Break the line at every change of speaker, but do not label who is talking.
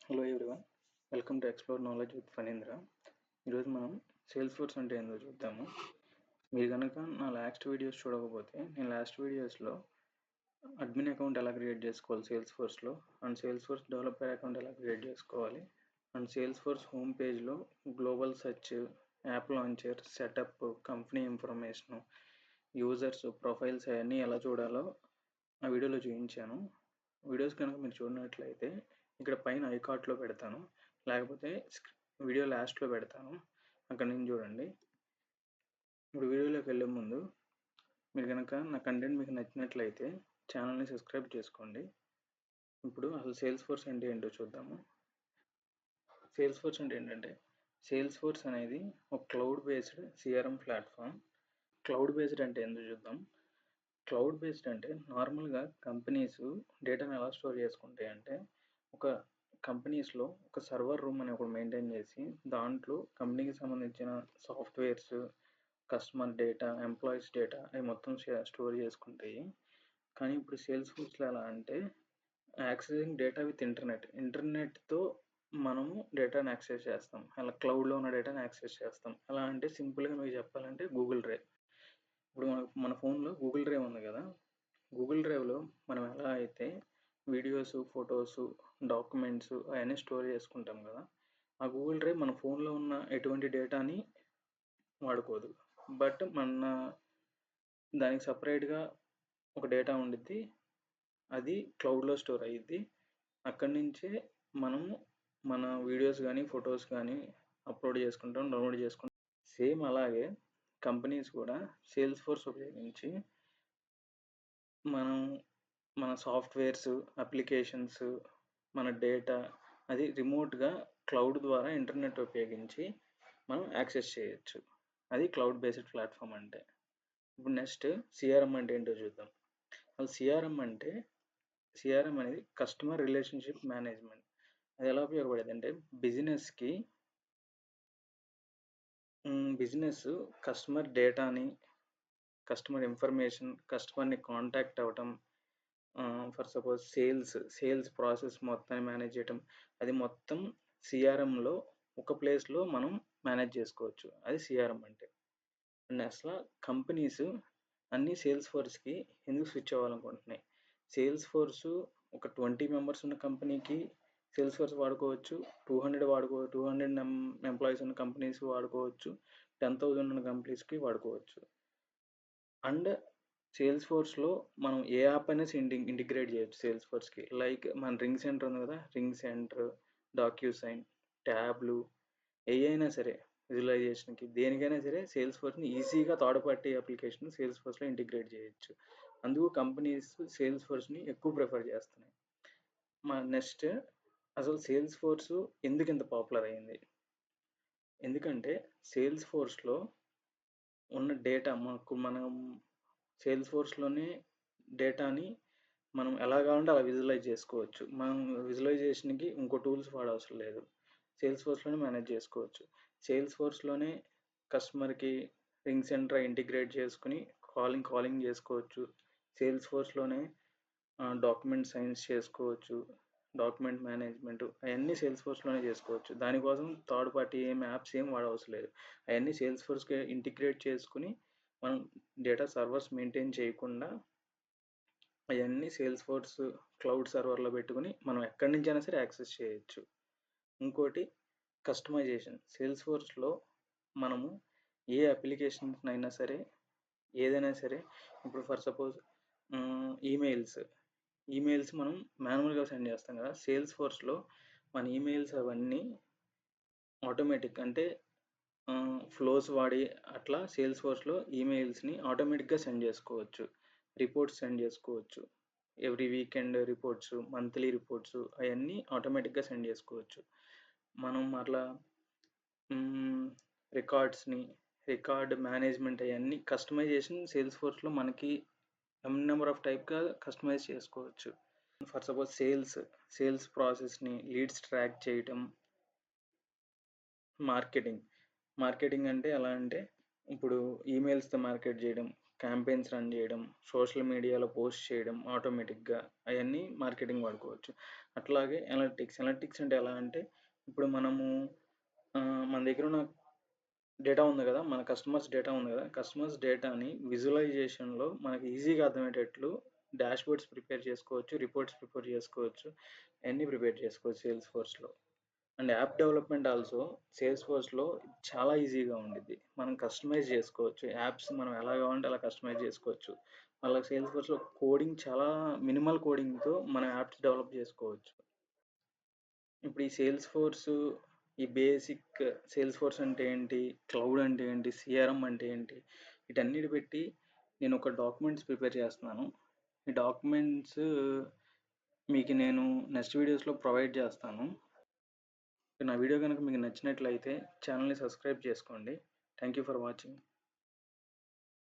Hello everyone, welcome to explore knowledge with Phanindra. ఈరోజు మనం sales force అంటే ఏందో చూద్దాము. మీరు కనుక నా లాస్ట్ వీడియోస్ చూడకపోతే, నేను లాస్ట్ వీడియోస్లో అడ్మిన్ అకౌంట్ ఎలా క్రియేట్ చేసుకోవాలి సేల్స్ ఫోర్స్లో, and sales force developer account ఎలా క్రియేట్ చేసుకోవాలి, అండ్ సేల్స్ ఫోర్స్ హోమ్ పేజ్లో global search, app launcher, setup, company information, users profiles అవన్నీ ఎలా చూడాలో ఆ వీడియోలో చూపించాను. వీడియోస్ కనుక మీరు చూడనట్లయితే ఇక్కడ పైన ఐకార్ట్లో పెడతాను, లేకపోతే వీడియో లాస్ట్లో పెడతాను, అక్కడ నుంచి చూడండి. ఇప్పుడు వీడియోలోకి వెళ్ళే ముందు మీరు కనుక నా కంటెంట్ మీకు నచ్చినట్లయితే ఛానల్ని సబ్స్క్రైబ్ చేసుకోండి. ఇప్పుడు అసలు సేల్స్ ఫోర్స్ అంటే ఏంటో చూద్దాము. సేల్స్ ఫోర్స్ అంటే ఏంటంటే, సేల్స్ ఫోర్స్ అనేది ఒక cloud based CRM platform. Cloud based అంటే ఏంటో చూద్దాం. క్లౌడ్ బేస్డ్ అంటే నార్మల్గా కంపెనీస్ డేటాను ఎలా స్టోర్ చేసుకుంటాయి అంటే, ఒక కంపెనీస్లో ఒక సర్వర్ రూమ్ అని ఒకటి మెయింటైన్ చేసి, దాంట్లో కంపెనీకి సంబంధించిన softwares, customer data, employees data అవి మొత్తం స్టోర్ చేసుకుంటాయి. కానీ ఇప్పుడు సేల్స్ ఫోర్స్లో ఎలా అంటే, యాక్సెసింగ్ డేటా విత్ ఇంటర్నెట్తో మనము డేటాను యాక్సెస్ చేస్తాం. అలా క్లౌడ్లో ఉన్న డేటాను యాక్సెస్ చేస్తాం. ఎలా అంటే సింపుల్గా మీకు చెప్పాలంటే గూగుల్ డ్రైవ్. ఇప్పుడు మన ఫోన్లో గూగుల్ డ్రైవ్ ఉంది కదా, గూగుల్ డ్రైవ్లో మనం ఎలా అయితే వీడియోస్, ఫొటోస్, డాక్యుమెంట్స్ అవన్నీ స్టోర్ చేసుకుంటాం కదా, ఆ గూగుల్ డ్రైవ్ మన ఫోన్లో ఉన్న ఎటువంటి డేటాని వాడుకోదు. బట్ దానికి సపరేట్గా ఒక డేటా ఉండిద్ది, అది క్లౌడ్లో స్టోర్ అయ్యిద్ది. అక్కడి నుంచే మనము మన వీడియోస్ కానీ ఫొటోస్ కానీ అప్లోడ్ చేసుకుంటాం, డౌన్లోడ్ చేసుకుంటాం. సేమ్ అలాగే కంపెనీస్ కూడా సేల్స్ ఫోర్స్ ఉపయోగించి మన సాఫ్ట్వేర్స్, అప్లికేషన్స్, మన డేటా అది రిమోట్గా క్లౌడ్ ద్వారా ఇంటర్నెట్ ఉపయోగించి మనం యాక్సెస్ చేయొచ్చు. అది క్లౌడ్ బేస్డ్ ప్లాట్ఫామ్ అంటే. ఇప్పుడు నెక్స్ట్ సిఆర్ఎం అంటే ఏంటో చూద్దాం. అసలు సిఆర్ఎం అనేది కస్టమర్ రిలేషన్షిప్ మేనేజ్మెంట్. అది ఎలా ఉపయోగపడేది అంటే, బిజినెస్ కస్టమర్ డేటాని, కస్టమర్ ఇన్ఫర్మేషన్, కస్టమర్ని కాంటాక్ట్ అవ్వటం, ఫర్ సపోజ్ సేల్స్ ప్రాసెస్ మొత్తాన్ని మేనేజ్ చేయటం, అది మొత్తం సిఆర్ఎంలో ఒక ప్లేస్లో మనం మేనేజ్ చేసుకోవచ్చు. అది సిఆర్ఎం అంటే. అండ్ అసలు కంపెనీస్ అన్ని సేల్స్ ఫోర్స్కి ఎందుకు స్విచ్ అవ్వాలనుకుంటున్నాయి? సేల్స్ ఫోర్స్ ఒక 20 మెంబర్స్ ఉన్న కంపెనీకి సేల్స్ ఫోర్స్ వాడుకోవచ్చు, 200 ఎంప్లాయీస్ ఉన్న కంపెనీస్ వాడుకోవచ్చు, 10,000 ఉన్న కంపెనీస్కి వాడుకోవచ్చు. అండ్ సేల్స్ ఫోర్స్లో మనం ఏ యాప్ అయినా ఇంటిగ్రేట్ చేయొచ్చు సేల్స్ ఫోర్స్కి. లైక్ మన రింగ్ సెంటర్ ఉంది కదా, రింగ్ సెంటర్, డాక్యూసైన్, ట్యాబ్లు, ఏ అయినా సరే విజువలైజేషన్కి దేనికైనా సరే సేల్స్ ఫోర్స్ని ఈజీగా థర్డ్ పార్టీ అప్లికేషన్ సేల్స్ ఫోర్స్లో ఇంటిగ్రేట్ చేయొచ్చు. అందుకు కంపెనీస్ సేల్స్ ఫోర్స్ని ఎక్కువ ప్రిఫర్ చేస్తున్నాయి. నెక్స్ట్ అసలు సేల్స్ ఫోర్స్ ఎందుకు ఇంత పాపులర్ అయింది? ఎందుకంటే సేల్స్ ఫోర్స్లో ఉన్న డేటా మనం సేల్స్ ఫోర్స్లోనే డేటాని మనం ఎలా కావాలంటే అలా విజువలైజ్ చేసుకోవచ్చు. మనం విజువలైజేషన్కి ఇంకో టూల్స్ వాడవసరం లేదు, సేల్స్ ఫోర్స్లోనే మేనేజ్ చేసుకోవచ్చు. సేల్స్ ఫోర్స్లోనే కస్టమర్కి రింగ్ సెంటర్ ఇంటిగ్రేట్ చేసుకుని కాలింగ్ చేసుకోవచ్చు. సేల్స్ ఫోర్స్లోనే డాక్యుమెంట్ సైన్స్ చేసుకోవచ్చు, డాక్యుమెంట్ మేనేజ్మెంట్ అవన్నీ సేల్స్ ఫోర్స్లోనే చేసుకోవచ్చు. దానికోసం థర్డ్ పార్టీ యాప్స్ ఏం వాడవసరం లేదు. అవన్నీ సేల్స్ ఫోర్స్కి ఇంటిగ్రేట్ చేసుకుని మనం డేటా సర్వర్స్ మెయింటైన్ చేయకుండా అవన్నీ సేల్స్ ఫోర్స్ క్లౌడ్ సర్వర్లో పెట్టుకుని మనం ఎక్కడి నుంచి అయినా సరే యాక్సెస్ చేయొచ్చు. ఇంకోటి కస్టమైజేషన్. సేల్స్ ఫోర్స్లో మనము ఏ అప్లికేషన్స్ అయినా సరే, ఏదైనా సరే, ఇప్పుడు ఫర్ సపోజ్ ఈమెయిల్స్ మనం మాన్యువల్గా సెండ్ చేస్తాం కదా, సేల్స్ ఫోర్స్లో మన ఈమెయిల్స్ అవన్నీ ఆటోమేటిక్ అంటే ఫ్లోస్ వాడి అట్లా సేల్స్ ఫోర్స్లో ఈమెయిల్స్ని ఆటోమేటిక్గా సెండ్ చేసుకోవచ్చు, రిపోర్ట్స్ సెండ్ చేసుకోవచ్చు. Every weekend reports, monthly reports అవన్నీ ఆటోమేటిక్గా సెండ్ చేసుకోవచ్చు. మనం అట్లా రికార్డ్ మేనేజ్మెంట్ అవన్నీ కస్టమైజేషన్ సేల్స్ ఫోర్స్లో మనకి నెంబర్ ఆఫ్ టైప్గా కస్టమైజ్ చేసుకోవచ్చు. ఫర్ సపోజ్ సేల్స్ ప్రాసెస్ని లీడ్స్ ట్రాక్ చేయటం. మార్కెటింగ్ అంటే ఎలా అంటే, ఇప్పుడు ఈమెయిల్స్తో మార్కెట్ చేయడం, క్యాంపెయిన్స్ రన్ చేయడం, సోషల్ మీడియాలో పోస్ట్ చేయడం ఆటోమేటిక్‌గా అయన్నీ మార్కెటింగ్ వాడుకోవచ్చు. అట్లాగే అనలిటిక్స్ అంటే ఎలా అంటే ఇప్పుడు మనము మన దగ్గరున్న డేటా ఉంది గదా! మన కస్టమర్స్ డేటా ఉంది గదా! కస్టమర్స్ డేటాని విజువలైజేషన్‌లో మనకి ఈజీగా అర్థమయ్యేటట్లు డాష్‌బోర్డ్స్ ప్రిపేర్ చేసుకోవచ్చు, రిపోర్ట్స్ ప్రిపేర్ చేసుకోవచ్చు. అయన్నీ ప్రిపేర్ చేసుకోవచ్చు సేల్స్‌ఫోర్స్‌లో. అండ్ యాప్ డెవలప్‌మెంట్ ఆల్సో సేల్స్‌ఫోర్స్‌లో చాలా ఈజీగా ఉండిద్ది. మనం కస్టమైజ్ చేసుకోవచ్చు. యాప్స్ మనం ఎలా కావాలంటే అలా కస్టమైజ్ చేసుకోవచ్చు. మళ్ళా సేల్స్‌ఫోర్స్‌లో కోడింగ్ చాలా మినిమల్ కోడింగ్‌తో మనం యాప్స్ డెవలప్ చేసుకోవచ్చు. ఇప్పుడు ఈ ఈ బేసిక్ సేల్స్‌ఫోర్స్ అంటే ఏంటి? క్లౌడ్ అంటే ఏంటి? సీఆర్ఎం అంటే ఏంటి? వీటన్నిటి పెట్టి నేను ఒక డాక్యుమెంట్స్ ప్రిపేర్ చేస్తున్నాను. ఈ డాక్యుమెంట్స్ మీకు నేను నెక్స్ట్ వీడియోస్‌లో ప్రొవైడ్ చేస్తాను. నా వీడియో గనుక మీకు నచ్చినట్లయితే ఛానెల్‌ని సబ్స్క్రైబ్ చేసుకోండి. Thank you for watching.